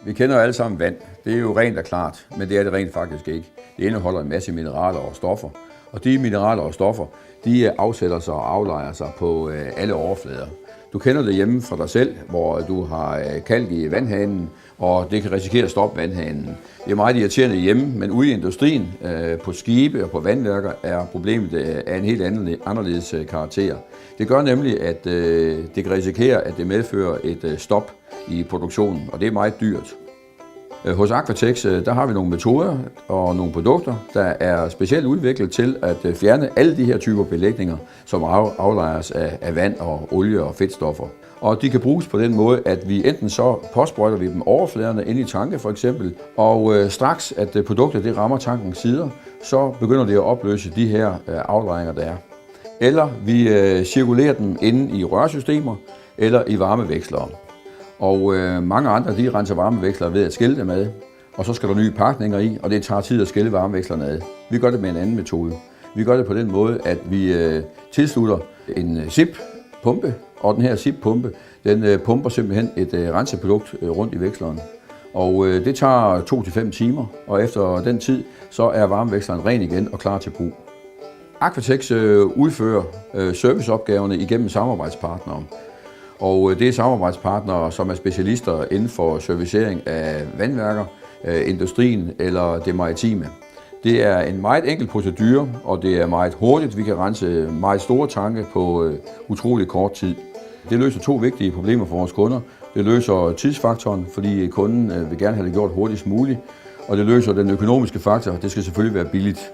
Vi kender jo alle sammen vand. Det er jo rent og klart, men det er det rent faktisk ikke. Det indeholder en masse mineraler og stoffer. Og de mineraler og stoffer, de afsætter sig og aflejer sig på alle overflader. Du kender det hjemme fra dig selv, hvor du har kalk i vandhanen, og det kan risikere at stoppe vandhanen. Det er meget irriterende hjemme, men ude i industrien, på skibe og på vandværker, er problemet af en helt anderledes karakter. Det gør nemlig, at det kan risikere, at det medfører et stop i produktionen, og det er meget dyrt. Hos Aquatex der har vi nogle metoder og nogle produkter, der er specielt udviklet til at fjerne alle de her typer belægninger, som aflejres af vand og olie og fedtstoffer. Og de kan bruges på den måde, at vi enten så påsprøjter vi dem overfladerne ind i tanke for eksempel, og straks at produktet det rammer tankens sider, så begynder det at opløse de her aflejringer, der er. Eller vi cirkulerer dem inde i rørsystemer eller i varmevekslere. Og mange andre de renser varmevekslere ved at skille dem ad, og så skal der nye pakninger i, og det tager tid at skille varmevekslerne ad. Vi gør det med en anden metode. Vi gør det på den måde, at vi tilslutter en zip-pumpe, og den her zip-pumpe, den pumper simpelthen et renseprodukt rundt i veksleren. Og det tager 2 til 5 timer, og efter den tid, så er varmeveksleren ren igen og klar til brug. Aquatex udfører serviceopgaverne igennem samarbejdspartnere. Og det er samarbejdspartnere, som er specialister inden for servicering af vandværker, industrien eller det maritime. Det er en meget enkel procedure, og det er meget hurtigt. Vi kan rense meget store tanke på utrolig kort tid. Det løser 2 vigtige problemer for vores kunder. Det løser tidsfaktoren, fordi kunden vil gerne have det gjort hurtigst muligt. Og det løser den økonomiske faktor. Det skal selvfølgelig være billigt.